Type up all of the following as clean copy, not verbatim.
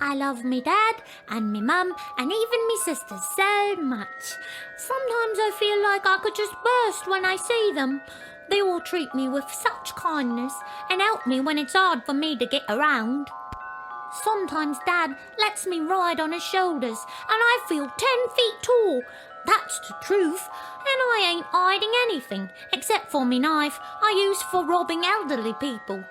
I love me dad and me mum and even me sisters so much. Sometimes I feel like I could just burst when I see them. They all treat me with such kindness and help me when it's hard for me to get around. Sometimes Dad lets me ride on his shoulders and I feel 10 feet tall. That's the truth. And I ain't hiding anything except for me knife I use for robbing elderly people.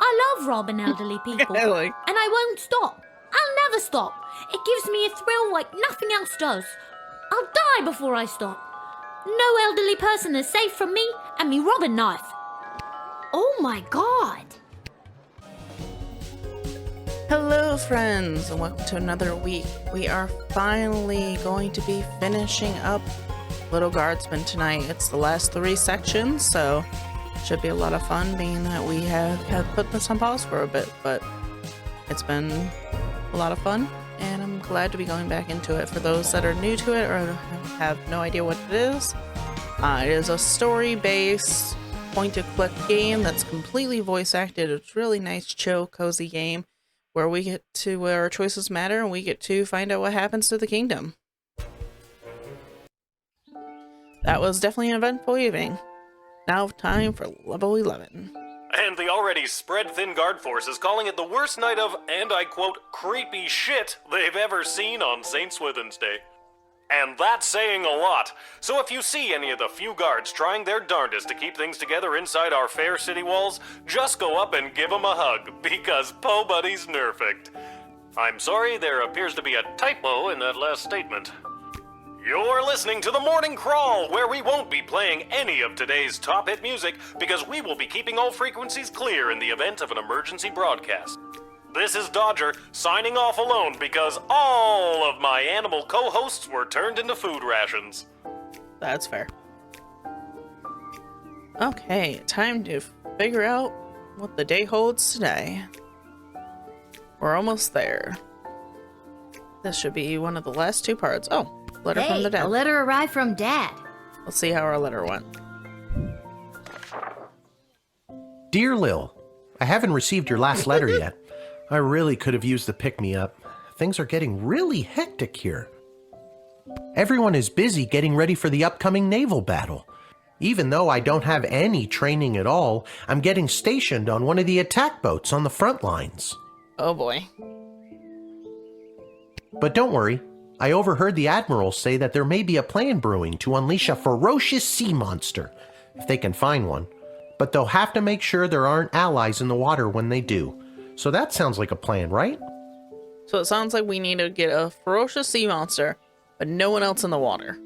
I love robbing elderly people and I won't stop. I'll never stop. It gives me a thrill like nothing else does. I'll die before I stop. No elderly person is safe from me and me robbing knife. Oh my God. Hello friends, and welcome to another week. We are finally going to be finishing up Lil Guardsman tonight. It's the last 3 sections, so should be a lot of fun, being that we have put this on pause for a bit, but it's been a lot of fun, and I'm glad to be going back into it. For those that are new to it or have no idea what it is a story-based point-and-click game that's completely voice-acted. It's a really nice, chill, cozy game where we get to where our choices matter and we get to find out what happens to the kingdom. That was definitely an eventful evening. Now time for level 11. And the already spread-thin guard force is calling it the worst night of, and I quote, creepy shit they've ever seen on St. Swithin's Day. And that's saying a lot. So if you see any of the few guards trying their darndest to keep things together inside our fair city walls, just go up and give them a hug, because Po Buddy's nerfect. I'm sorry, there appears to be a typo in that last statement. You're listening to the Morning Crawl, where we won't be playing any of today's top hit music because we will be keeping all frequencies clear in the event of an emergency broadcast. This is Dodger, signing off alone because all of my animal co-hosts were turned into food rations. That's fair. Okay, time to figure out what the day holds today. We're almost there. This should be one of the last 2 parts. Oh, letter from the dad. A letter arrived from Dad. Let's see how our letter went. Dear Lil, I haven't received your last letter yet. I really could have used the pick-me-up. Things are getting really hectic here. Everyone is busy getting ready for the upcoming naval battle. Even though I don't have any training at all, I'm getting stationed on one of the attack boats on the front lines. Oh boy. But don't worry, I overheard the admiral say that there may be a plan brewing to unleash a ferocious sea monster, if they can find one. But they'll have to make sure there aren't allies in the water when they do. So that sounds like a plan, right? So it sounds like we need to get a ferocious sea monster, but no one else in the water.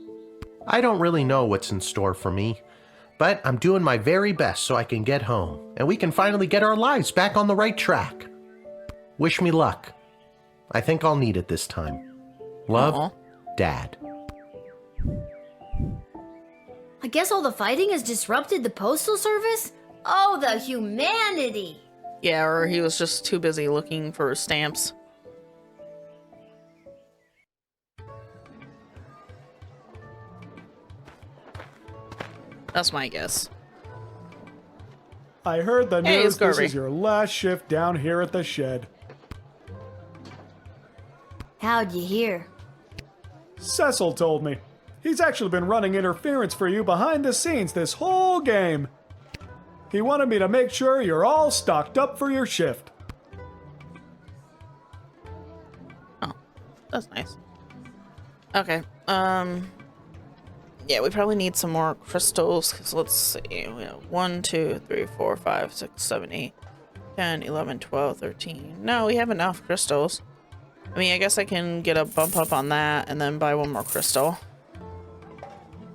I don't really know what's in store for me, but I'm doing my very best so I can get home, and we can finally get our lives back on the right track. Wish me luck. I think I'll need it this time. Love, Aww. Dad. I guess all the fighting has disrupted the postal service? Oh, the humanity! Yeah, or he was just too busy looking for stamps. That's my guess. I heard the Hey, news. it's Garvey. This is your last shift down here at the shed. How'd you hear? Cecil told me. He's actually been running interference for you behind the scenes this whole game. He wanted me to make sure you're all stocked up for your shift. Oh, that's nice. Okay, yeah, we probably need some more crystals, because let's see, we have 1, 2, 3, 4, 5, 6, 7, 8, 10, 11, 12, 13. No, we have enough crystals. I mean, I guess I can get a bump up on that and then buy 1 more crystal.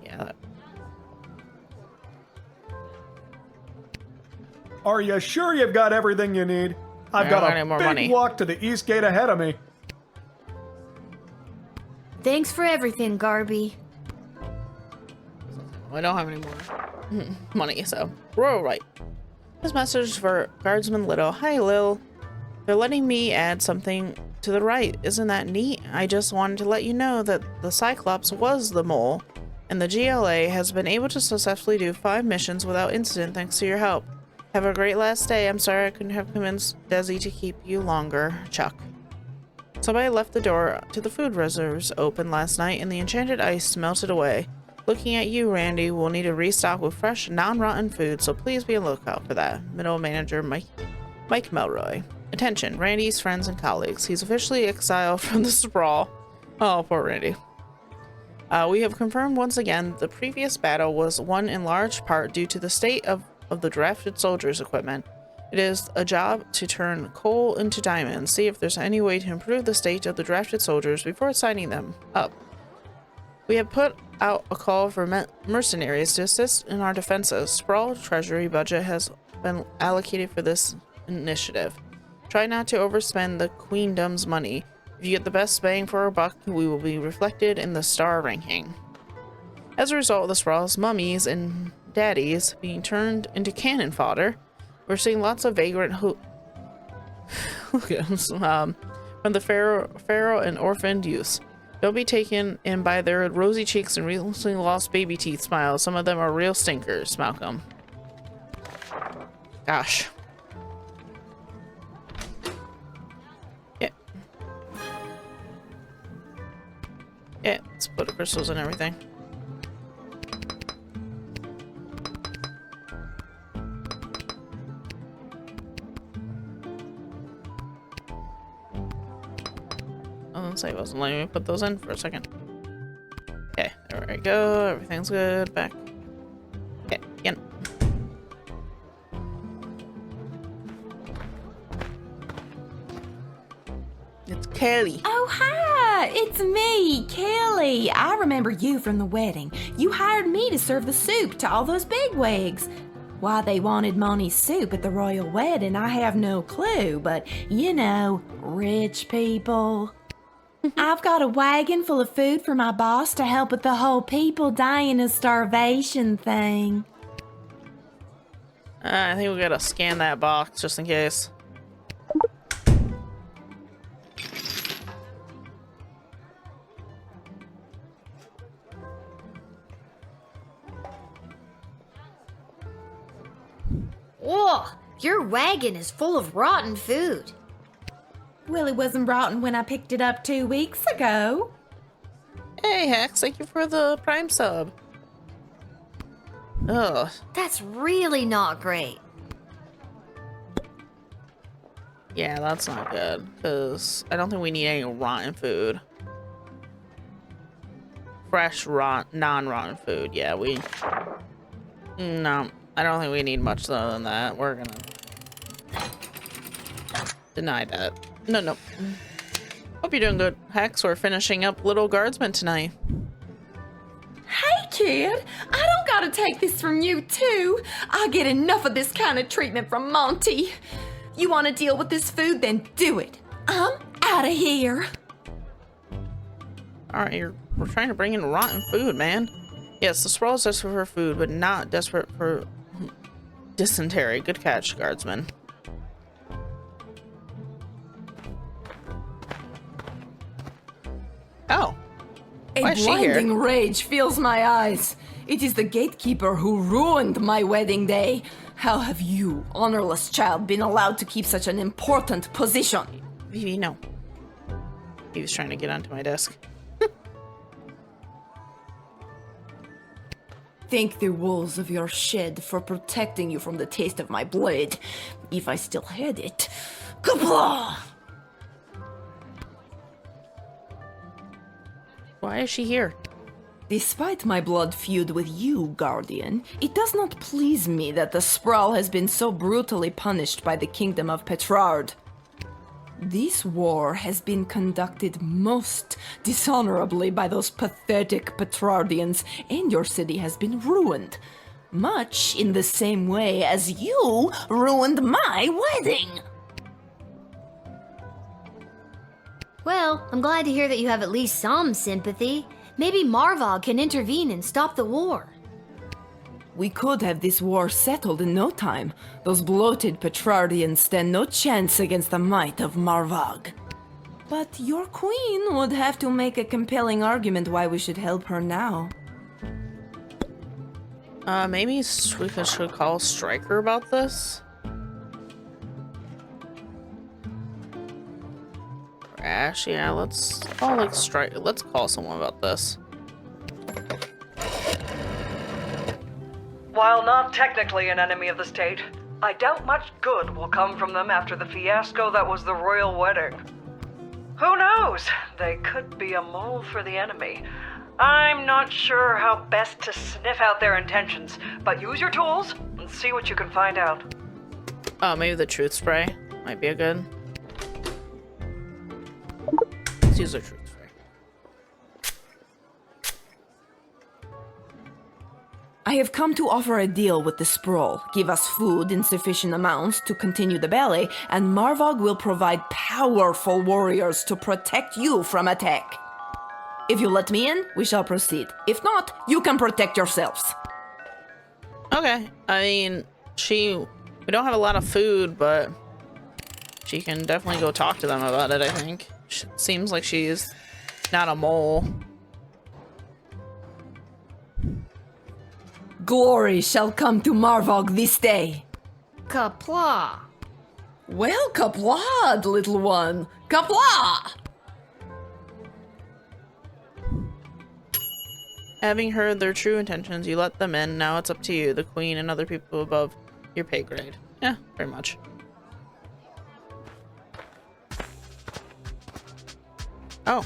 Yeah, that. Are you sure you've got everything you need? I've got a more big money. walk to the east gate ahead of me. Thanks for everything, Garby. I don't have any more money, so we're all right. This message for Guardsman Little. Hi, Lil. They're letting me add something to the right. Isn't that neat? I just wanted to let you know that the Cyclops was the mole, and the GLA has been able to successfully do 5 missions without incident thanks to your help. Have a great last day. I'm sorry I couldn't have convinced Desi to keep you longer. Chuck. Somebody left the door to the food reserves open last night and the enchanted ice melted away. Looking at you, Randy, we'll need to restock with fresh, non-rotten food, so please be on the lookout for that. Middle manager Mike Melroy. Attention, Randy's friends and colleagues. He's officially exiled from the sprawl. Oh, poor Randy. We have confirmed once again the previous battle was won in large part due to the state of the drafted soldiers' equipment. It is a job to turn coal into diamonds, see if there's any way to improve the state of the drafted soldiers before signing them up. We have put out a call for mercenaries to assist in our defenses. Sprawl Treasury budget has been allocated for this initiative. Try not to overspend the Queendom's money. If you get the best bang for our buck, we will be reflected in the star ranking. As a result of the Sprawl's mummies and daddies being turned into cannon fodder, we're seeing lots of vagrant hooligans from the feral and orphaned youths. Don't be taken in by their rosy cheeks and recently lost baby teeth smiles. Some of them are real stinkers, Malcolm. Gosh. Yeah. Yeah, let's put the crystals and everything. I wasn't letting me put those in for a second. Okay, there we go. Everything's good. Back. Okay, again. It's Kelly. Oh, hi! It's me, Kelly. I remember you from the wedding. You hired me to serve the soup to all those bigwigs. Why they wanted Monty's soup at the royal wedding, I have no clue, but you know, rich people. I've got a wagon full of food for my boss to help with the whole people dying of starvation thing. I think we gotta scan that box just in case. Whoa, your wagon is full of rotten food. Well, it wasn't rotten when I picked it up 2 weeks ago. Hey, Hex, thank you for the Prime sub. Ugh. That's really not great. Yeah, that's not good, because I don't think we need any rotten food. Fresh, non-rotten food. Yeah, no, I don't think we need much other than that. We're gonna deny that. No. Hope you're doing good, Hex. We're finishing up Lil Guardsman tonight. Hey, kid, I don't gotta take this from you, too. I get enough of this kind of treatment from Monty. You want to deal with this food, then do it. I'm out of here. Alright, we're trying to bring in rotten food, man. Yes, the Sprawl is desperate for food, but not desperate for dysentery. Good catch, Guardsman. Oh. Why is she here? A blinding rage fills my eyes. It is the gatekeeper who ruined my wedding day. How have you, honorless child, been allowed to keep such an important position? Vivi, no. He was trying to get onto my desk. Thank the walls of your shed for protecting you from the taste of my blade. If I still had it. Kapla! Why is she here? Despite my blood feud with you, Guardian, it does not please me that the Sprawl has been so brutally punished by the Kingdom of Petrard. This war has been conducted most dishonorably by those pathetic Petrardians, and your city has been ruined. Much in the same way as you ruined my wedding. Well, I'm glad to hear that you have at least some sympathy. Maybe Marvog can intervene and stop the war. We could have this war settled in no time. Those bloated Petrardians stand no chance against the might of Marvog. But your queen would have to make a compelling argument why we should help her now. Maybe we should call Stryker about this? Ash, yeah, let's all like strike. Let's call someone about this. While not technically an enemy of the state, I doubt much good will come from them after the fiasco that was the royal wedding. Who knows? They could be a mole for the enemy. I'm not sure how best to sniff out their intentions, but use your tools and see what you can find out. Oh, maybe the truth spray might be a good. Let's use the truth spray. I have come to offer a deal with the Sprawl. Give us food in sufficient amounts to continue the ballet, and Marvog will provide powerful warriors to protect you from attack. If you let me in, we shall proceed. If not, you can protect yourselves. Okay, I mean, we don't have a lot of food, but she can definitely go talk to them about it, I think. Seems like she's not a mole. Glory shall come to Marvog this day. Kapla. Well, Kaplad, little one. Kapla! Having heard their true intentions, you let them in. Now it's up to you, the queen, and other people above your pay grade. Yeah, very much. Oh.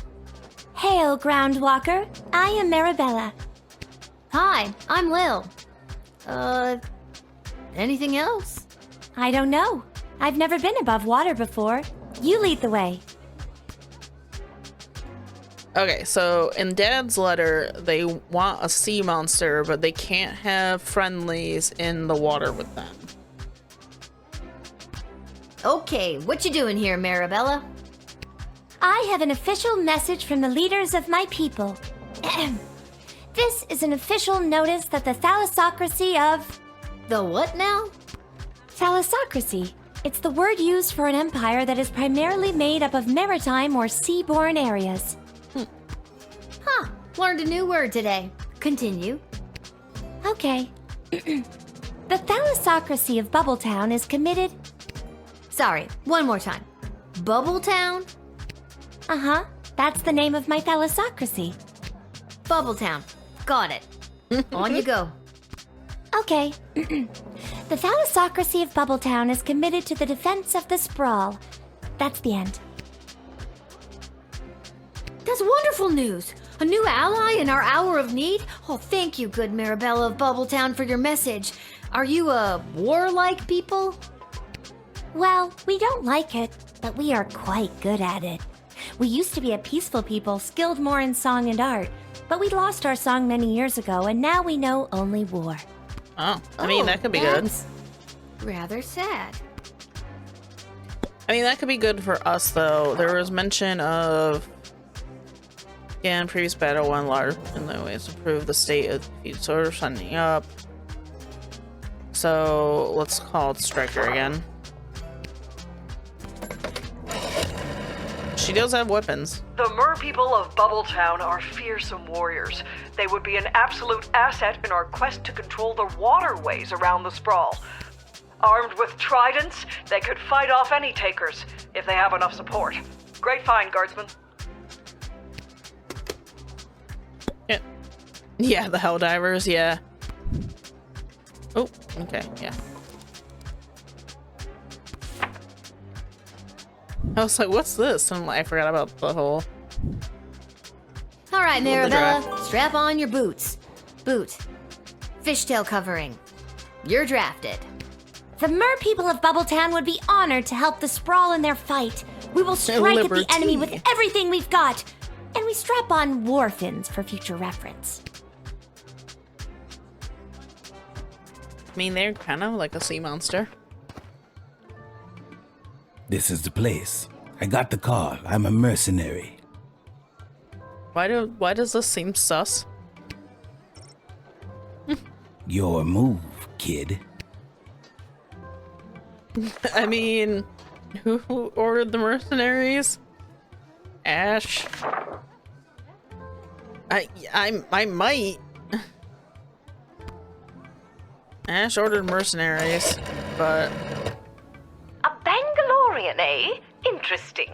Hail, Groundwalker. I am Marabella. Hi, I'm Lil. Anything else? I don't know. I've never been above water before. You lead the way. Okay, so in Dad's letter, they want a sea monster, but they can't have friendlies in the water with them. Okay, what you doing here, Marabella? I have an official message from the leaders of my people. This is an official notice that the thalassocracy of... The what now? Thalassocracy. It's the word used for an empire that is primarily made up of maritime or seaborne areas. Huh, learned a new word today. Continue. Okay. The thalassocracy of Bubbletown is committed... Sorry, one more time. Bubbletown? Uh-huh. That's the name of my thalassocracy. Bubbletown. Got it. On you go. Okay. The thalassocracy of Bubbletown is committed to the defense of the Sprawl. That's the end. That's wonderful news. A new ally in our hour of need? Oh, thank you, good Marabella of Bubbletown, for your message. Are you a warlike people? Well, we don't like it, but we are quite good at it. We used to be a peaceful people, skilled more in song and art, but we lost our song many years ago, and now we know only war. Oh, I mean, that could be good. That's rather sad. I mean, that could be good for us, though. There was mention of... Yeah, in previous battle, one large in the ways to improve the state of the sort of signing up. So, let's call it Striker again. She does have weapons. The Mer people of Bubbletown are fearsome warriors. They would be an absolute asset in our quest to control the waterways around the Sprawl. Armed with tridents, they could fight off any takers, if they have enough support. Great find, Guardsman. Yeah. Yeah, the Helldivers, yeah. Oh, okay, yeah. I was like, what's this? And I forgot about the whole... All right, The Marabella, strap on your boots. Boot. Fishtail covering. You're drafted. The Mer people of Bubbletown would be honored to help the Sprawl in their fight. We will strike at the enemy with everything we've got. And we strap on war fins for future reference. I mean, they're kind of like a sea monster. This is the place. I got the call. I'm a mercenary. Why does this seem sus? Your move, kid. I mean, who ordered the mercenaries? Ash. I might. Ash ordered mercenaries, but A Bangalorian Guardian, eh? Interesting.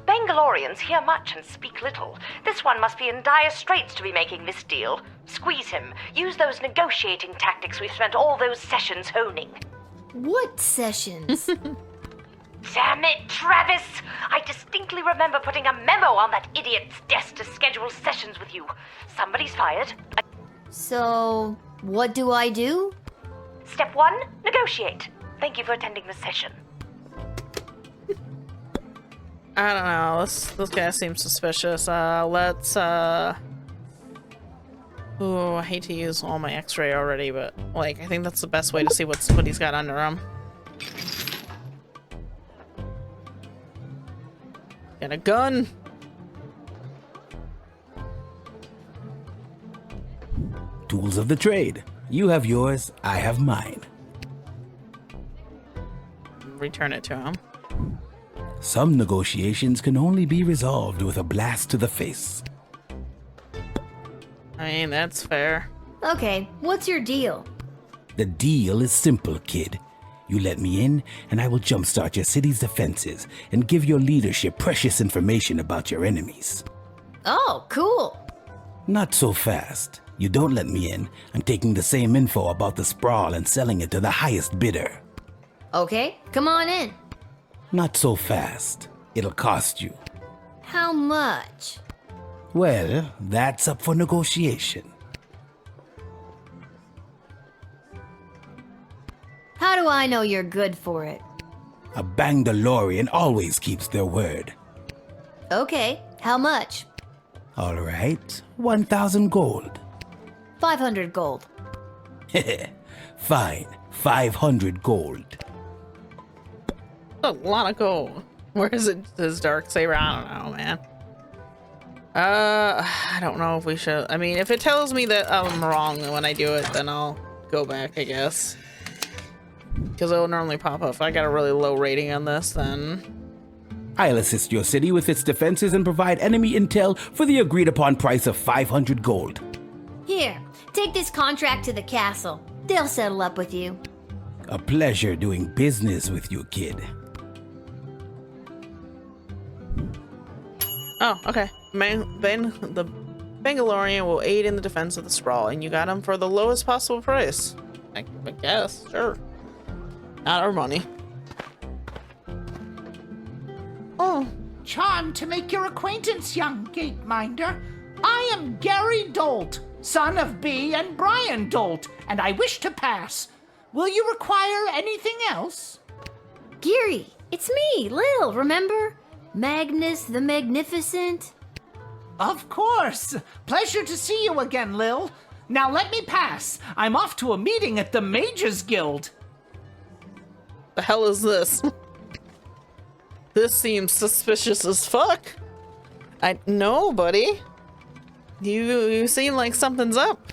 Bangalorians hear much and speak little. This one must be in dire straits to be making this deal. Squeeze him. Use those negotiating tactics we've spent all those sessions honing. What sessions? Damn it, Travis! I distinctly remember putting a memo on that idiot's desk to schedule sessions with you. Somebody's fired. So, what do I do? Step 1, negotiate. Thank you for attending the session. I don't know. This guy seems suspicious. Let's Ooh, I hate to use all my X-ray already, but like I think that's the best way to see what he's got under him. Get a gun. Tools of the trade. You have yours, I have mine. Return it to him. Some negotiations can only be resolved with a blast to the face. I mean, that's fair. Okay, what's your deal? The deal is simple, kid. You let me in, and I will jumpstart your city's defenses and give your leadership precious information about your enemies. Oh, cool. Not so fast. You don't let me in, I'm taking the same info about the sprawl and selling it to the highest bidder. Okay, come on in. Not so fast. It'll cost you. How much? Well, that's up for negotiation. How do I know you're good for it? A Bangalorian always keeps their word. Okay, how much? All right, 1,000 gold. 500 gold. Fine, 500 gold. A lot of gold. Where is it? His dark saber? I don't know, man. I don't know if we should. I mean, if it tells me that I'm wrong when I do it, then I'll go back, I guess. Because it'll normally pop up. If I got a really low rating on this, then I'll assist your city with its defenses and provide enemy intel for the agreed upon price of 500 gold. Here, take this contract to the castle. They'll settle up with you. A pleasure doing business with you, kid. oh, okay. Then the Bangalorian will aid in the defense of the sprawl, and you got him for the lowest possible price. I guess, sure. Not our money. Oh, charmed to make your acquaintance, young gateminder. I am Gary Dolt, son of Bee and Brian Dolt, and I wish to pass. Will you require anything else? Geary, it's me, Lil, remember? Magnus the Magnificent. Of course. Pleasure to see you again, Lil. Now let me pass. I'm off to a meeting at the Mages Guild. The hell is this? This seems suspicious as fuck. No, buddy. You seem like something's up.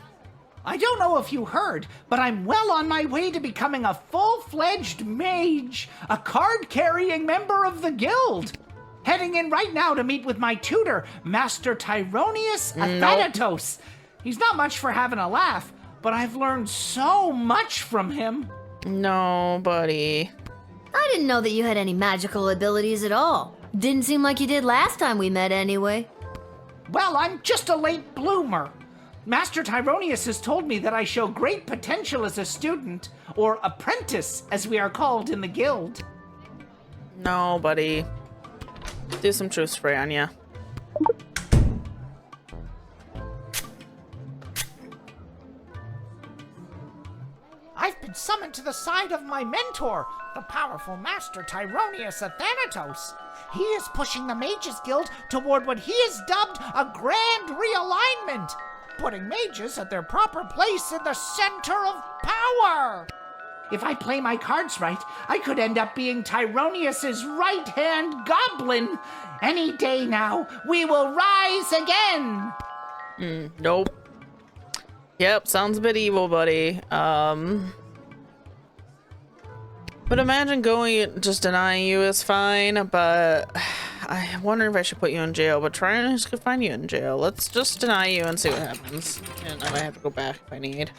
I don't know if you heard, but I'm well on my way to becoming a full-fledged mage, a card-carrying member of the guild. Heading in right now to meet with my tutor, Master Tyronius Athanatos. He's not much for having a laugh, but I've learned so much from him. No, buddy. I didn't know that you had any magical abilities at all. Didn't seem like you did last time we met anyway. Well, I'm just a late bloomer. Master Tyronius has told me that I show great potential as a student, or apprentice, as we are called in the guild. No, buddy. Do some truth spray on ya. I've been summoned to the side of my mentor, the powerful Master Tyronius Athanatos. He is pushing the Mages Guild toward what he has dubbed a grand realignment, putting mages at their proper place in the center of power. If I play my cards right, I could end up being Tyronius's right-hand goblin. Any day now, we will rise again. Nope. Yep, sounds a bit evil, buddy. But imagine going, just denying you is fine, but I wonder if I should put you in jail, but Tyronius could find you in jail. Let's just deny you and see what happens. And I might have to go back if I need.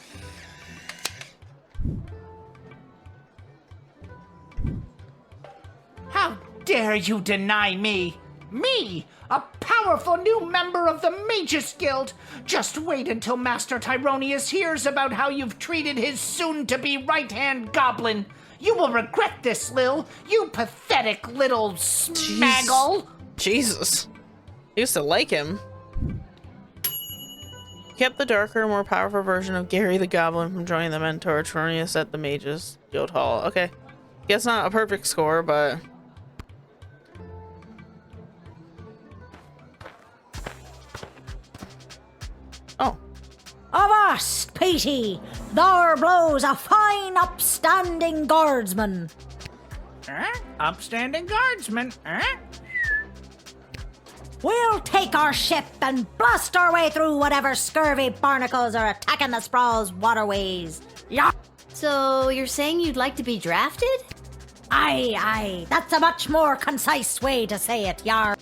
How dare you deny me? Me, a powerful new member of the Magus Guild. Just wait until Master Tyronius hears about how you've treated his soon-to-be right-hand goblin. You will regret this, Lil. You pathetic little smaggle. Jesus. I used to like him. Kept the darker, more powerful version of Gary the Goblin from joining the mentor Tyronius at the Mages Guild Hall. Okay. Guess not a perfect score, but... Oh. Avast, Petey! There blows a fine, upstanding guardsman. Upstanding guardsman, We'll take our ship and blast our way through whatever scurvy barnacles are attacking the Sprawl's waterways. Yar! So you're saying you'd like to be drafted? Aye. That's a much more concise way to say it, yar.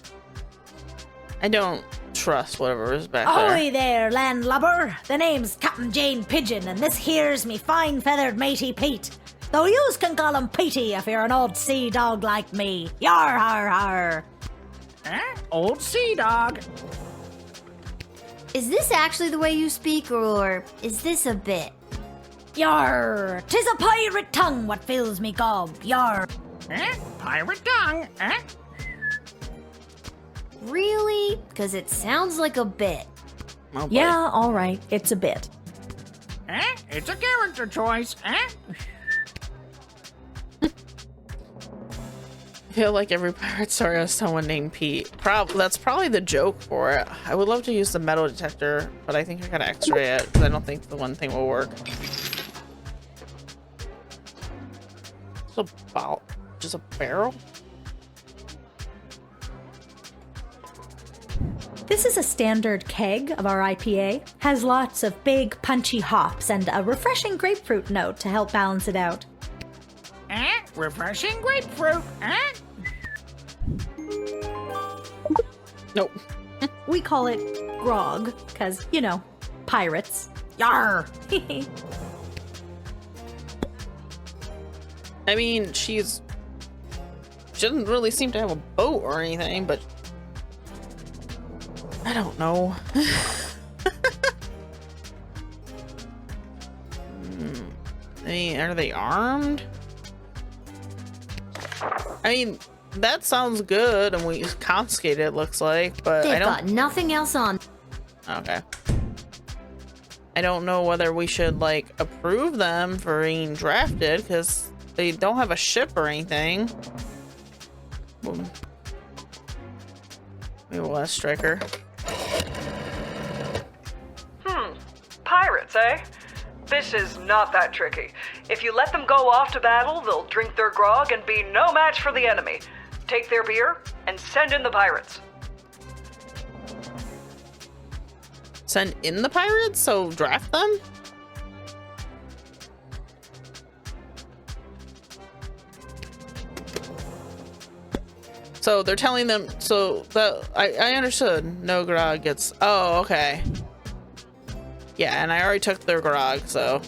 I don't trust whatever is back there. Ahoy there, landlubber. The name's Captain Jane Pigeon, and this here's me fine-feathered matey Pete. Though yous can call him Petey if you're an old sea dog like me. Yar, har, har. Old sea dog. Is this actually the way you speak, or is this a bit? Yar, 'tis a pirate tongue what fills me gob. Yar. Pirate tongue, Really? Because it sounds like a bit. Oh, boy. Yeah, all right. It's a bit. It's a character choice, I feel like every pirate story has someone named Pete. That's probably the joke for it. I would love to use the metal detector, but I think I gotta x-ray it because I don't think the one thing will work. It's just a barrel? This is a standard keg of our IPA. Has lots of big, punchy hops and a refreshing grapefruit note to help balance it out. Refreshing grapefruit, Nope. We call it grog, because, you know, pirates. Yar! I mean, she doesn't really seem to have a boat or anything, but I don't know. I mean, are they armed? I mean, that sounds good, and we confiscated it, looks like, but They've I don't... got nothing else on. Okay. I don't know whether we should, like, approve them for being drafted, because they don't have a ship or anything. Boom. Maybe we'll ask Striker. Pirates, eh? This is not that tricky. If you let them go off to battle, they'll drink their grog and be no match for the enemy. Take their beer and send in the pirates. Send in the pirates? So draft them? So they're telling them, so that I understood. No grog gets, oh, okay. Yeah, and I already took their grog, so.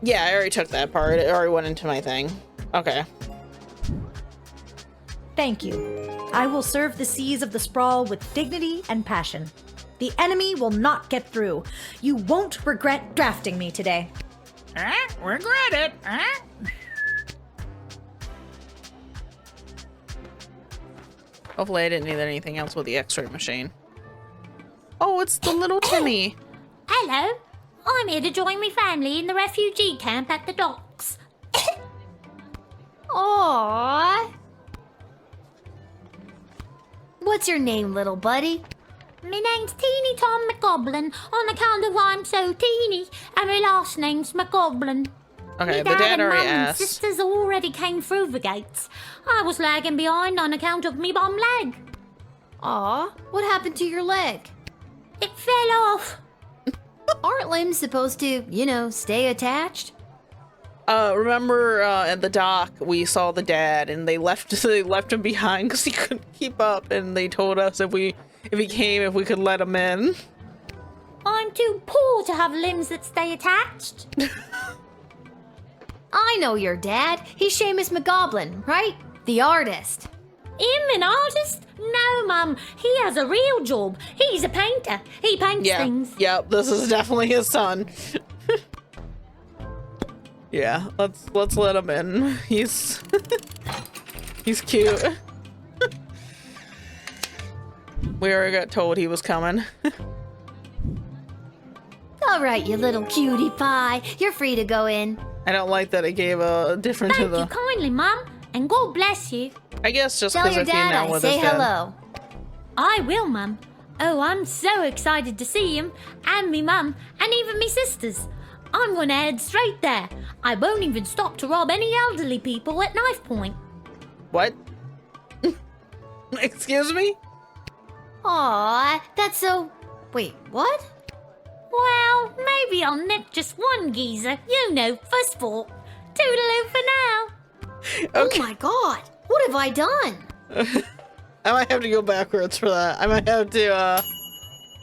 Yeah, I already took that part. It already went into my thing. Okay. Thank you. I will serve the seas of the Sprawl with dignity and passion. The enemy will not get through. You won't regret drafting me today. Regret it, Hopefully I didn't need anything else with the x-ray machine. Oh, it's the little Timmy. Hello, I'm here to join my family in the refugee camp at the docks. Aww. What's your name, little buddy? My name's Teeny Tom McGoblin on account of I'm so teeny, and my last name's McGoblin. Okay, Me the dad and already Mum and asked. sisters already came through the gates. I was lagging behind on account of me bum leg. Aw, what happened to your leg? It fell off. Aren't limbs supposed to, you know, stay attached? Remember at the dock we saw the dad and they left him behind because he couldn't keep up, and they told us if he came, if we could let him in. I'm too poor to have limbs that stay attached. I know your dad. He's Seamus McGoblin, right? The artist. Him an artist? No, Mum. He has a real job. He's a painter. He paints things. Yep, this is definitely his son. Yeah, let's let him in. He's he's cute. We already got told he was coming. All right, you little cutie pie. You're free to go in. I don't like that it gave a different to Thank you the. kindly, Mum. And God bless you. I guess just Tell because your I came dad down I with say his dad. hello. I will, Mum. Oh, I'm so excited to see him, and me mum, and even me sisters. I'm gonna head straight there. I won't even stop to rob any elderly people at knife point. What? Excuse me? Aw, that's so... Wait, what? Well, maybe I'll nip just one geezer, you know, for sport. Toodaloo for now. Oh my god, what have I done? I might have to go backwards for that. I might have to,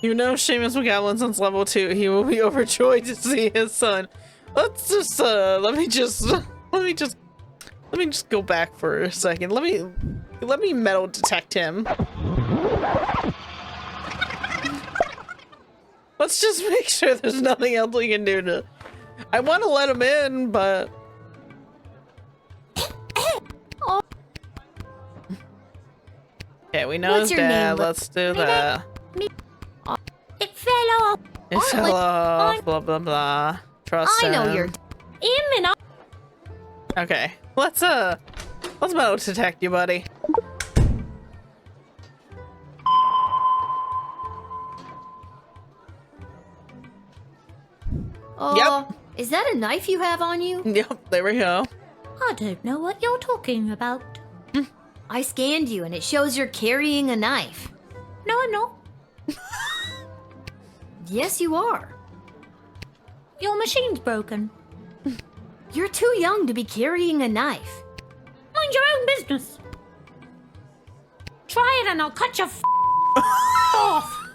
You know Seamus McGowan since level 2. He will be overjoyed to see his son. Let's just, let me just go back for a second. Let me metal detect him. Let's just make sure there's nothing else we can do to... I want to let him in, but... Okay, we know What's his your dad. name? Let's do that. It fell off. It fell off, blah, blah, blah. Trust I know him. you're... Him and I... Okay, let's metal detect you, buddy. Yep. Is that a knife you have on you? Yep, there we go. I don't know what you're talking about. I scanned you and it shows you're carrying a knife. No, I'm not. Yes, you are. Your machine's broken. You're too young to be carrying a knife. Mind your own business. Try it and I'll cut your off.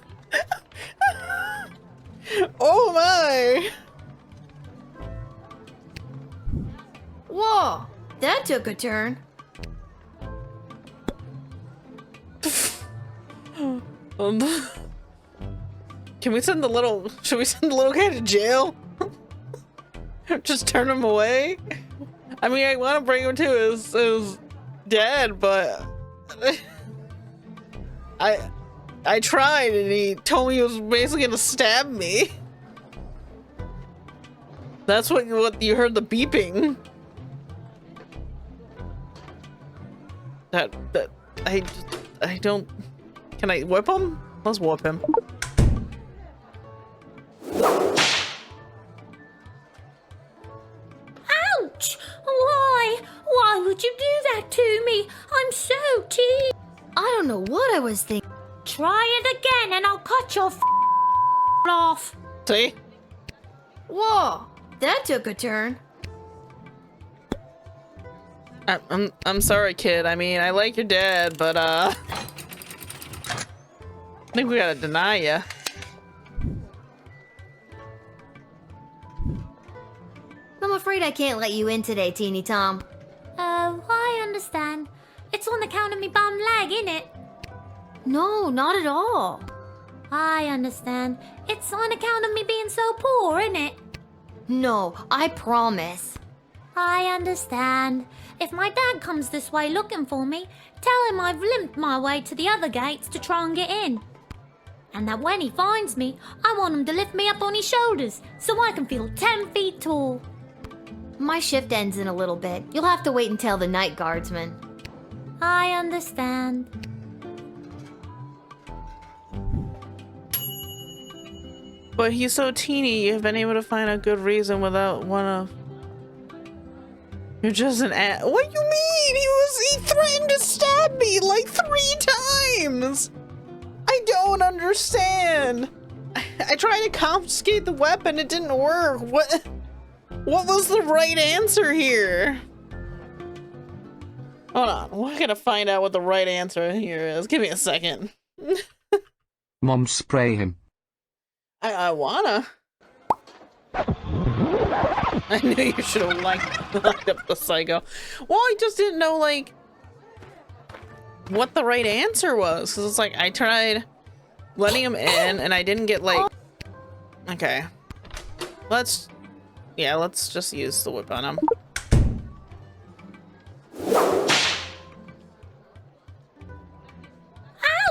Oh my! Whoa, that took a turn. Can we send the little... Should we send the little guy to jail? Just turn him away? I mean, I want to bring him to his dad, but... I tried and he told me he was basically gonna stab me. That's what you heard, the beeping. I don't... Can I whip him? Let's whoop him. Ouch! Why would you do that to me? I'm so teased. I don't know what I was thinking. Try it again and I'll cut your off. See? Whoa, that took a turn. I'm sorry, kid. I mean, I like your dad, but I think we gotta deny you. I'm afraid I can't let you in today, Teeny Tom. Oh, I understand. It's on account of me bum leg, innit? No, not at all. I understand. It's on account of me being so poor, innit? No, I promise. I understand. If my dad comes this way looking for me, tell him I've limped my way to the other gates to try and get in. And that when he finds me, I want him to lift me up on his shoulders so I can feel 10 feet tall. My shift ends in a little bit. You'll have to wait until the night guardsman. I understand. But he's so teeny, you've been able to find a good reason without one of... You're just an What do you mean? He threatened to stab me like 3 times! I don't understand! I tried to confiscate the weapon, it didn't work. What was the right answer here? Hold on, we're gonna find out what the right answer here is. Give me a second. Mom, spray him. I wanna. I knew you should have locked up the psycho. Well, I just didn't know, like, what the right answer was. Cause it's like I tried letting him in and I didn't get like. Okay, let's just use the whip on him.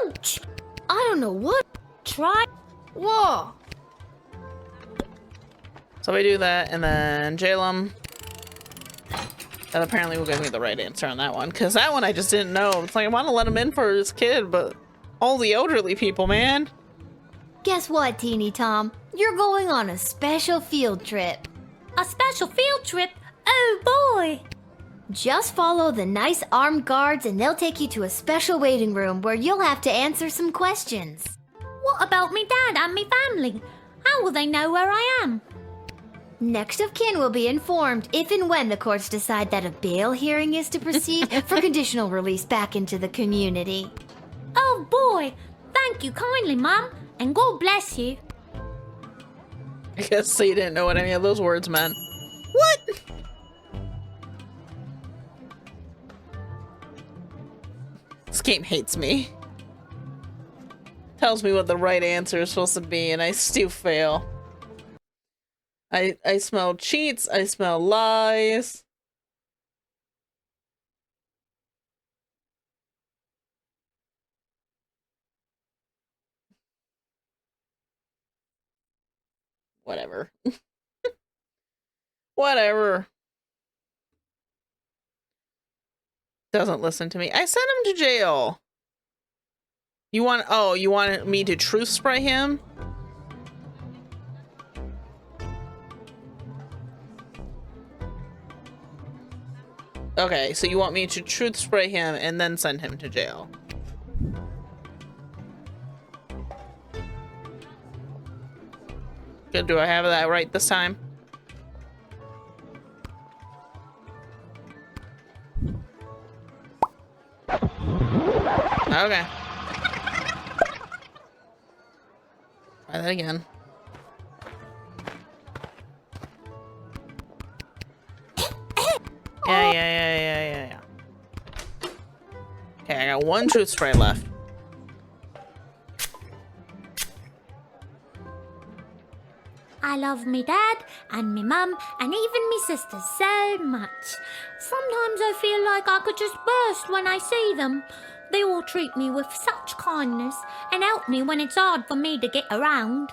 Ouch! I don't know what. Try. Whoa. So we do that, and then jail him. That apparently will give me the right answer on that one, because that one I just didn't know. It's like I want to let him in for his kid, but all the elderly people, man. Guess what, Teeny Tom? You're going on a special field trip. A special field trip? Oh boy! Just follow the nice armed guards and they'll take you to a special waiting room where you'll have to answer some questions. What about me dad and me family? How will they know where I am? Next of kin will be informed if and when the courts decide that a bail hearing is to proceed for conditional release back into the community. Oh boy! Thank you kindly, Mum, and God bless you. I guess they didn't know what any of those words meant. What? This game hates me. Tells me what the right answer is supposed to be, and I still fail. I smell cheats, I smell lies. Whatever. Whatever. Doesn't listen to me. I sent him to jail. You wanted me to truth spray him? Okay, so you want me to truth spray him and then send him to jail. Good, do I have that right this time? Okay. Try that again. Yeah. Okay, I got one truth spray left. I love me dad and me mum and even me sisters so much. Sometimes I feel like I could just burst when I see them. They all treat me with such kindness and help me when it's hard for me to get around.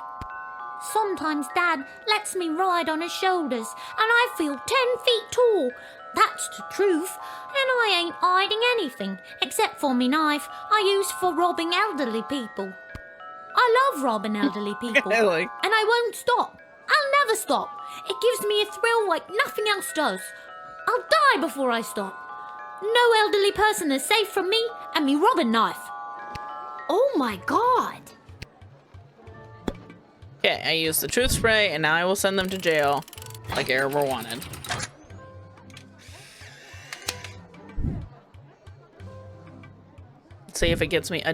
Sometimes Dad lets me ride on his shoulders and I feel 10 feet tall. That's the truth, and I ain't hiding anything except for me knife I use for robbing elderly people. I love robbing elderly people, and I won't stop. I'll never stop. It gives me a thrill like nothing else does. I'll die before I stop. No elderly person is safe from me and me robbing knife. Oh my god. Okay, I used the truth spray, and now I will send them to jail like I ever wanted. Let's see if it gets me a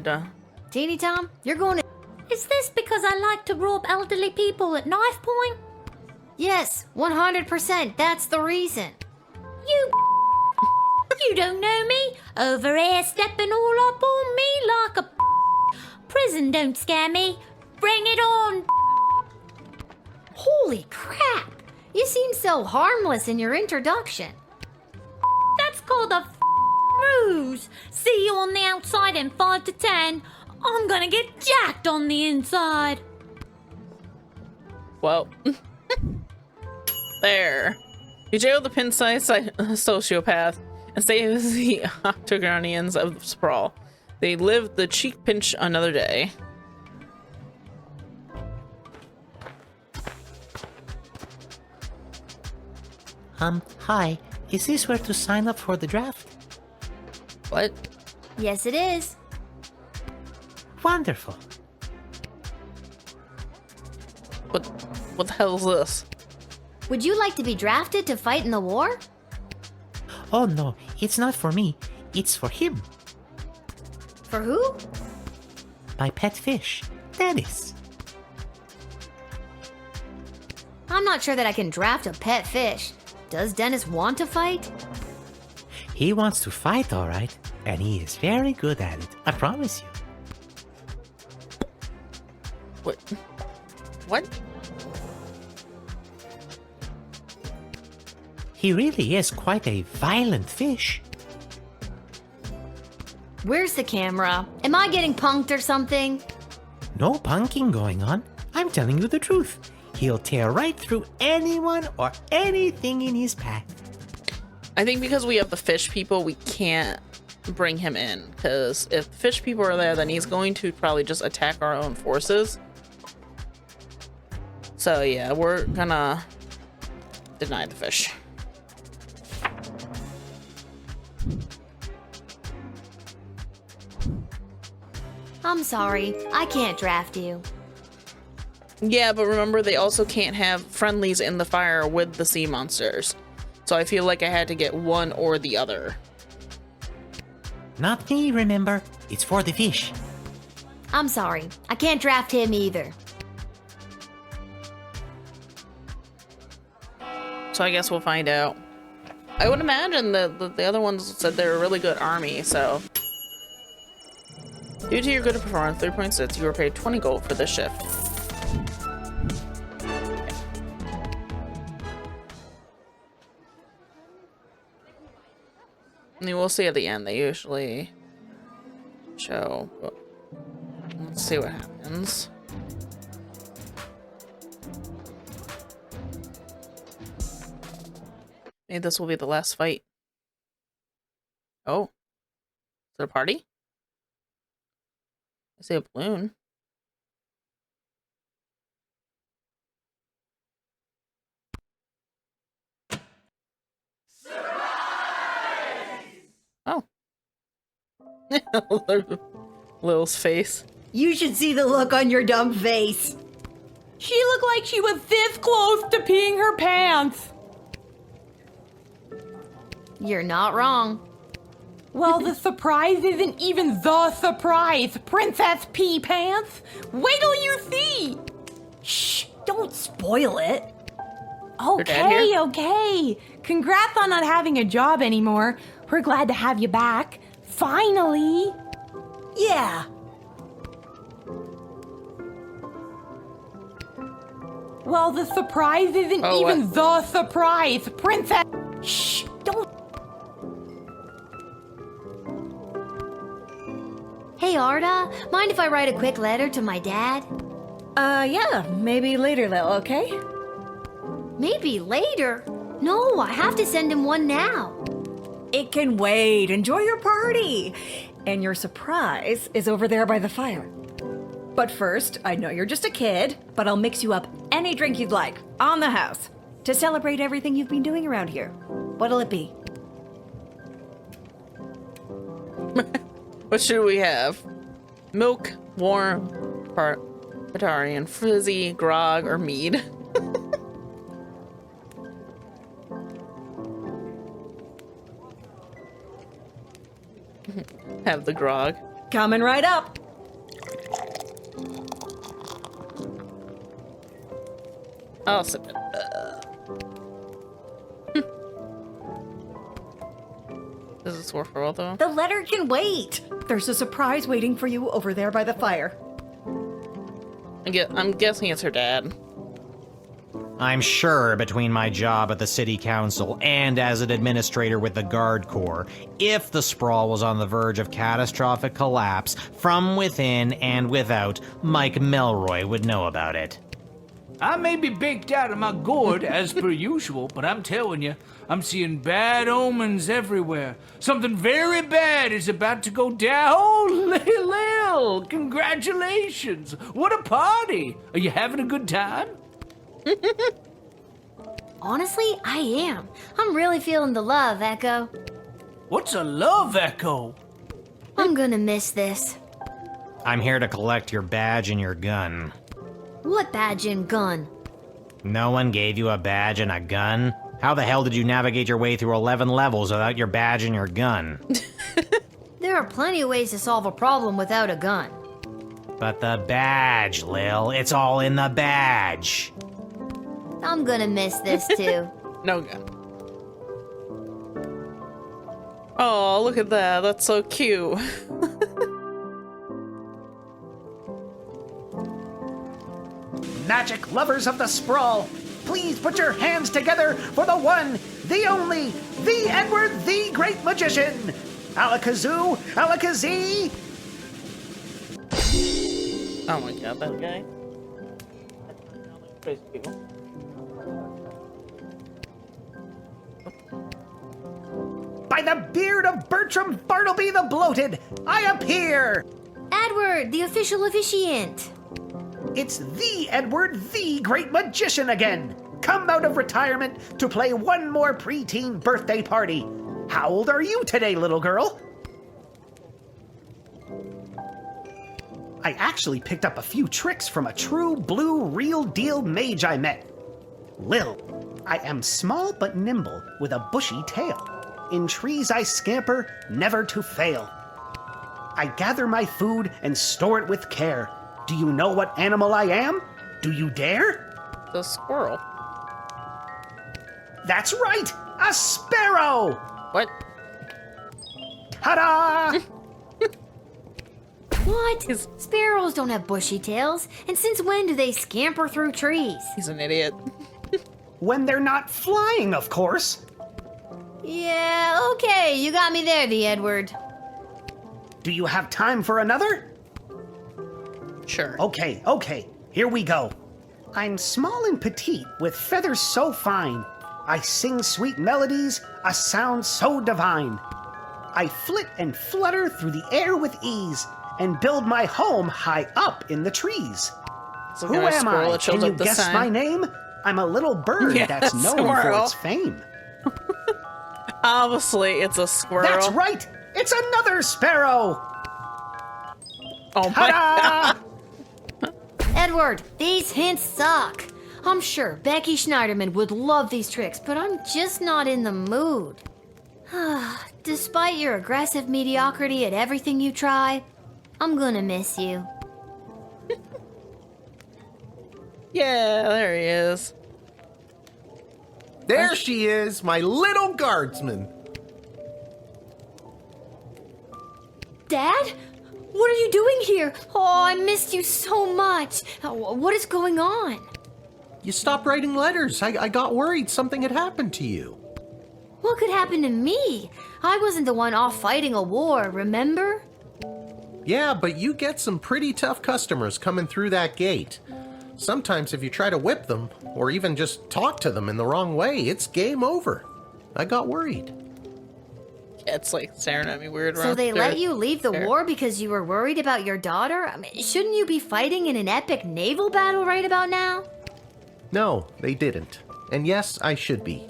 Teeny Tom, you're going to... Is this because I like to rob elderly people at knife point? Yes, 100%. That's the reason. You don't know me. Over here stepping all up on me like a... Prison don't scare me. Bring it on. Holy crap. You seem so harmless in your introduction. That's called a ruse. See you on the outside in 5 to 10. I'm gonna get jacked on the inside. Well, there. You jail the pin-sized sociopath and save the octogonians of Sprawl. They live the cheek pinch another day. Hi. Is this where to sign up for the draft? What? Yes, it is. Wonderful. What the hell is this? Would you like to be drafted to fight in the war? Oh no, it's not for me. It's for him. For who? My pet fish, Dennis. I'm not sure that I can draft a pet fish. Does Dennis want to fight? He wants to fight, all right, and he is very good at it. I promise you. What? He really is quite a violent fish. Where's the camera? Am I getting punked or something? No punking going on. I'm telling you the truth. He'll tear right through anyone or anything in his path. I think because we have the fish people, we can't bring him in. Because if fish people are there, then he's going to probably just attack our own forces. So yeah, we're gonna deny the fish. I'm sorry, I can't draft you. Yeah, but remember, they also can't have friendlies in the fire with the sea monsters. So I feel like I had to get one or the other. Not me, remember? It's for the fish. I'm sorry, I can't draft him either. So I guess we'll find out. I would imagine that the other ones said they're a really good army, so. Due to your good performance, 3.6, you were paid 20 gold for this shift. And we'll see at the end. They usually show. Let's see what happens. Maybe this will be the last fight. Oh. Is it a party? I see a balloon. Oh. Lil's face. You should see the look on your dumb face. She looked like she was this close to peeing her pants. You're not wrong. Well, the surprise isn't even the surprise, Princess Pea Pants. Wait till you see. Shh, don't spoil it. Okay, okay. Congrats on not having a job anymore. We're glad to have you back. Finally. Yeah. Well, the surprise isn't even the surprise, Princess. Shh, don't. Hey, Arda, mind if I write a quick letter to my dad? Yeah, maybe later, Lil, okay? Maybe later? No, I have to send him one now. It can wait. Enjoy your party. And your surprise is over there by the fire. But first, I know you're just a kid, but I'll mix you up any drink you'd like, on the house, to celebrate everything you've been doing around here. What'll it be? What should we have? Milk, warm, Batarian, frizzy, grog, or mead? Have the grog. Coming right up. I'll sip it. Does this work for all though? The letter can wait. There's a surprise waiting for you over there by the fire. I'm guessing it's her dad. I'm sure between my job at the city council and as an administrator with the Guard Corps, if the sprawl was on the verge of catastrophic collapse, from within and without, Mike Melroy would know about it. I may be baked out of my gourd as per usual, but I'm telling you, I'm seeing bad omens everywhere. Something very bad is about to go down. Oh, Lil, congratulations! What a party! Are you having a good time? Honestly, I am. I'm really feeling the love, Echo. What's a love echo? I'm gonna miss this. I'm here to collect your badge and your gun. What badge and gun? No one gave you a badge and a gun? How the hell did you navigate your way through 11 levels without your badge and your gun? There are plenty of ways to solve a problem without a gun. But the badge, Lil, it's all in the badge. I'm gonna miss this too. No gun. Oh, look at that. That's so cute. Magic lovers of the sprawl, please put your hands together for the one, the only, the Edward, the Great Magician. Alakazoo, Alakazee. Oh my god, that guy. Crazy people. By the beard of Bertram Bartleby the Bloated, I appear! Edward, the official officiant. It's the Edward, the Great Magician again! Come out of retirement to play one more preteen birthday party. How old are you today, little girl? I actually picked up a few tricks from a true blue real deal mage I met. Lil, I am small but nimble with a bushy tail. In trees I scamper, never to fail. I gather my food and store it with care. Do you know what animal I am? Do you dare? The squirrel. That's right! A sparrow! What? Ta-da! What? Sparrows don't have bushy tails. And since when do they scamper through trees? He's an idiot. When they're not flying, of course. Yeah, okay, you got me there, the Edward. Do you have time for another? Sure. Okay, here we go. I'm small and petite, with feathers so fine. I sing sweet melodies, a sound so divine. I flit and flutter through the air with ease, and build my home high up in the trees. So who am I? Can you guess sign? my name? I'm a little bird that's known for its fame. Obviously, it's a squirrel. That's right! It's another sparrow! Oh my god! Edward, these hints suck. I'm sure Becky Schneiderman would love these tricks, but I'm just not in the mood. Despite your aggressive mediocrity at everything you try, I'm gonna miss you. Yeah, there he is. There she is, my little guardsman. Dad? What are you doing here? Oh, I missed you so much. What is going on? You stopped writing letters. I got worried something had happened to you. What could happen to me? I wasn't the one off fighting a war, remember? Yeah, but you get some pretty tough customers coming through that gate. Sometimes if you try to whip them, or even just talk to them in the wrong way, it's game over. I got worried. Yeah, it's like staring at me weird. So they let you leave the war because you were worried about your daughter? I mean, shouldn't you be fighting in an epic naval battle right about now? No, they didn't. And yes, I should be.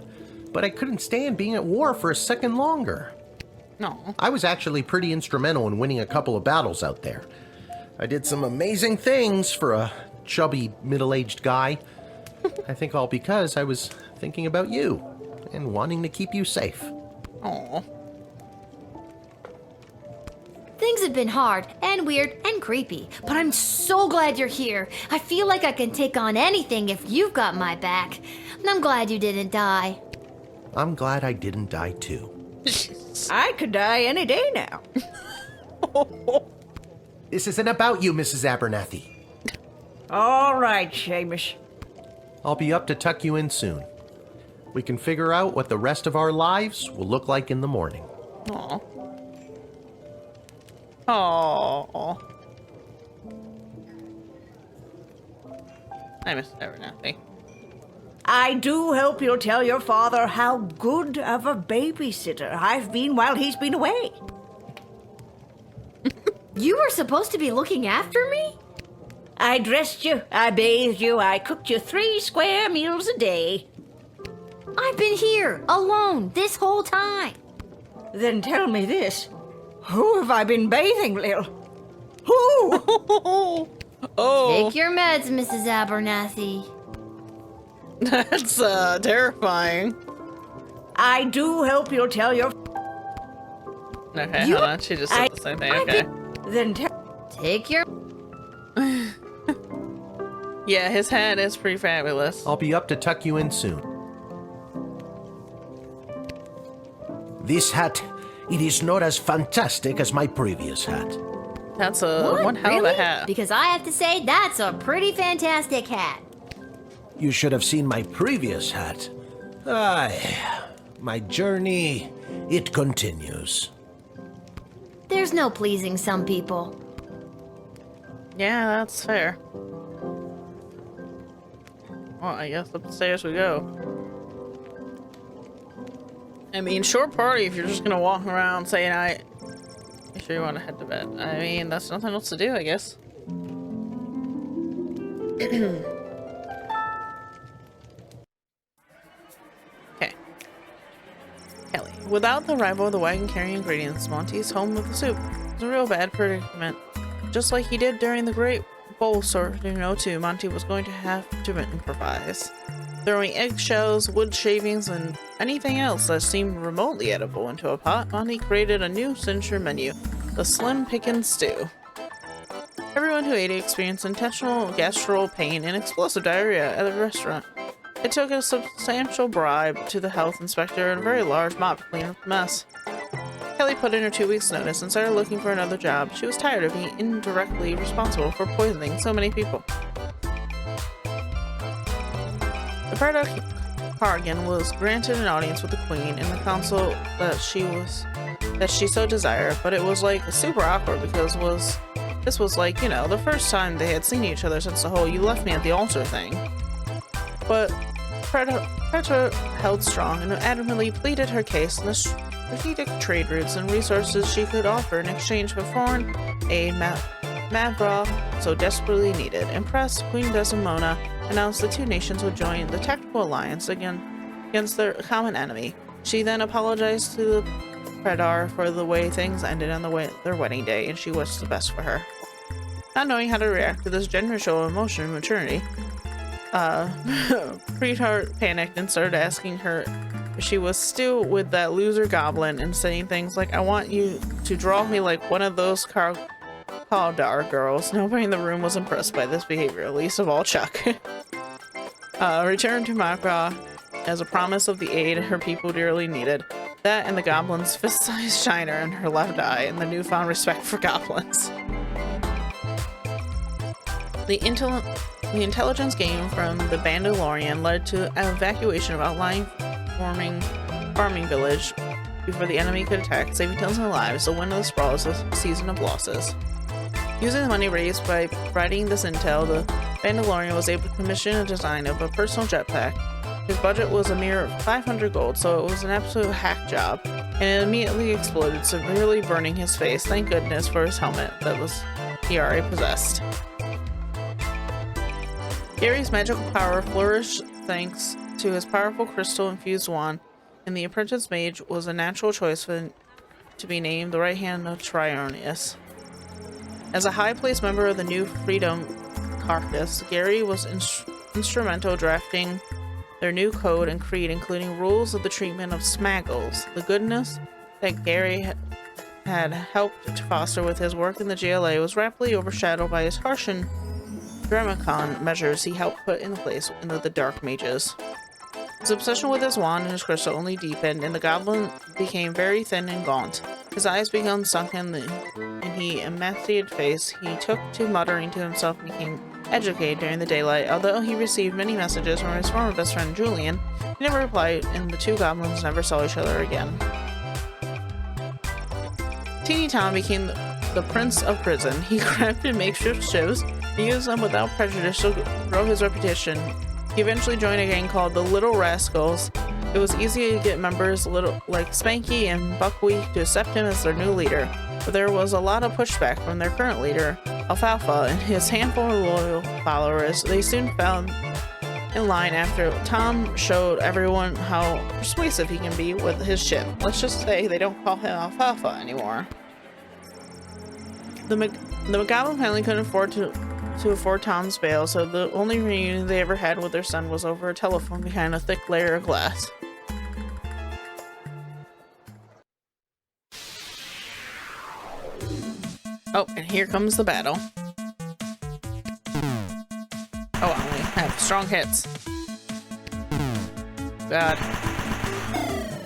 But I couldn't stand being at war for a second longer. No. I was actually pretty instrumental in winning a couple of battles out there. I did some amazing things for a chubby, middle-aged guy. I think all because I was thinking about you and wanting to keep you safe. Aww. Things have been hard and weird and creepy, but I'm so glad you're here. I feel like I can take on anything if you've got my back. And I'm glad you didn't die. I'm glad I didn't die too. I could die any day now. This isn't about you, Mrs. Abernathy. All right, Seamus. I'll be up to tuck you in soon. We can figure out what the rest of our lives will look like in the morning. Aww. Aww. I miss Abernathy. I do hope you'll tell your father how good of a babysitter I've been while he's been away. You were supposed to be looking after me? I dressed you, I bathed you, I cooked you 3 square meals a day. I've been here, alone, this whole time. Then tell me this. Who have I been bathing, Lil? Who? Oh. Take your meds, Mrs. Abernathy. That's terrifying. I do hope you'll tell your... Okay, hold on. She just said the same thing. Okay. Then take your... Yeah, his hat is pretty fabulous. I'll be up to tuck you in soon. This hat It is not as fantastic as my previous hat. That's a What? one hell Really? of a hat. Because I have to say, that's a pretty fantastic hat. You should have seen my previous hat. Aye, my journey, it continues. There's no pleasing some people. Yeah, that's fair. Well, I guess up the stairs we go. I mean, short party if you're just gonna walk around saying you sure you want to head to bed. I mean, that's nothing else to do, I guess. Okay. Kelly. Without the arrival of the wagon carrying ingredients, Monty's home with the soup was a real bad predicament. Just like he did during the Great Bowl sorting O2, Monty was going to have to improvise. Throwing eggshells, wood shavings, and anything else that seemed remotely edible into a pot, Monty created a new signature menu, the Slim Pickin' Stew. Everyone who ate it experienced intentional gastral pain and explosive diarrhea at the restaurant. It took a substantial bribe to the health inspector and a very large mop to clean up the mess. Kelly put in her 2 weeks' notice and started looking for another job. She was tired of being indirectly responsible for poisoning so many people. The product Harrigan was granted an audience with the Queen and the council that she so desired, but it was like super awkward because this was like, you know, the first time they had seen each other since the whole "you left me at the altar" thing. But Preta held strong and adamantly pleaded her case in the strategic trade routes and resources she could offer in exchange for foreign aid Mavra so desperately needed. Impressed, Queen Desdemona announced the two nations would join the tactical alliance against their common enemy. She then apologized to the Predar for the way things ended on their wedding day, and she wished the best for her. Not knowing how to react to this generous show of emotion and maturity, Pretar panicked and started asking her if she was still with that loser goblin and saying things like, "I want you to draw me like one of those Kaldar girls." Nobody in the room was impressed by this behavior, least of all Chuck. Returned to Makra as a promise of the aid her people dearly needed. That and the goblin's fist-sized shiner in her left eye and the newfound respect for goblins. The intelligence gained from the Bandalorian led to an evacuation of outlying farming village before the enemy could attack, saving tons of lives. The win of the Sprawl is a season of losses. Using the money raised by providing this intel, the Bandalorian was able to commission a design of a personal jetpack. His budget was a mere 500 gold, so it was an absolute hack job, and it immediately exploded, severely burning his face. Thank goodness for his helmet that he already possessed. Gary's magical power flourished thanks to his powerful crystal-infused wand, and the apprentice mage was a natural choice to be named the right hand of Trionius. As a high-placed member of the New Freedom Caucus, Gary was instrumental drafting their new code and creed, including rules of the treatment of smaggles. The goodness that Gary had helped to foster with his work in the GLA was rapidly overshadowed by his harsh and Dramacon measures he helped put in place in the Dark Mages. His obsession with his wand and his crystal only deepened, and the goblin became very thin and gaunt. His eyes became sunken, and he emaciated face. He took to muttering to himself and became educated during the daylight. Although he received many messages from his former best friend Julian, he never replied, and the two goblins never saw each other again. Teeny Tom became the prince of prison. He crafted makeshift ships and used them without prejudice to grow his reputation. He eventually joined a gang called the Little Rascals. It was easy to get members like Spanky and Buckwheat to accept him as their new leader, but there was a lot of pushback from their current leader, Alfalfa, and his handful of loyal followers. They soon fell in line after Tom showed everyone how persuasive he can be with his ship. Let's just say they don't call him Alfalfa anymore. The Goblin family couldn't afford to afford Tom's bail, so the only reunion they ever had with their son was over a telephone behind a thick layer of glass. Oh, and here comes the battle. Oh, I only have strong hits. God.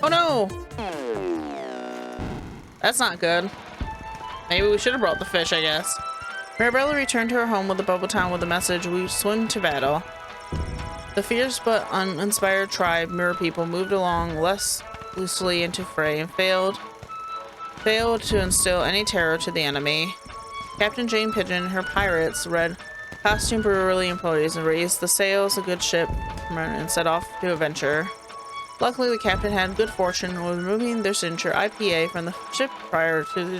Oh no! That's not good. Maybe we should have brought the fish, I guess. Mirabella returned to her home with the Bubble Town with the message, "We swim to battle." The fierce but uninspired tribe, Mirror People, moved along less loosely into fray and failed to instill any terror to the enemy. Captain Jane Pigeon and her pirates, red costume brewery employees, and raised the sails a good ship and set off to adventure. Luckily, the captain had good fortune with removing their signature IPA from the ship prior to the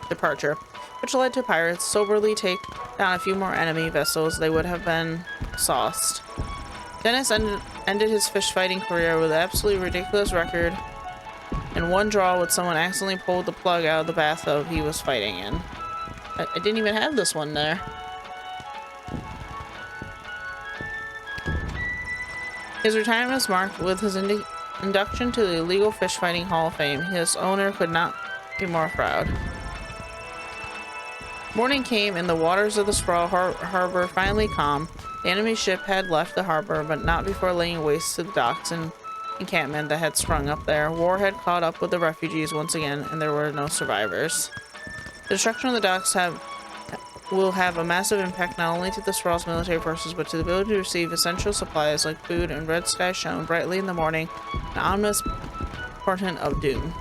departure, which led to pirates soberly take down a few more enemy vessels. They would have been sauced. Dennis ended his fish fighting career with an absolutely ridiculous record and one draw with someone accidentally pulled the plug out of the bathtub he was fighting in. I didn't even have this one there. His retirement was marked with his induction to the Illegal Fish Fighting Hall of Fame. His owner could not be more proud. Morning came and the waters of the Sprawl harbor finally calm. The enemy ship had left the harbor, but not before laying waste to the docks and encampment that had sprung up there. War had caught up with the refugees once again, and there were no survivors. The destruction of the docks will have a massive impact not only to the Sprawl's military forces, but to the ability to receive essential supplies like food, and red sky shone brightly in the morning, an ominous portent of doom.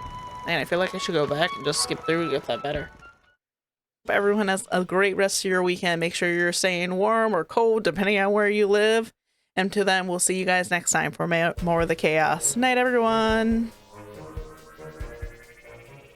Man, I feel like I should go back and just skip through and get that better. Hope everyone has a great rest of your weekend. Make sure you're staying warm or cold, depending on where you live. And to then, we'll see you guys next time for more of the chaos. Night, everyone!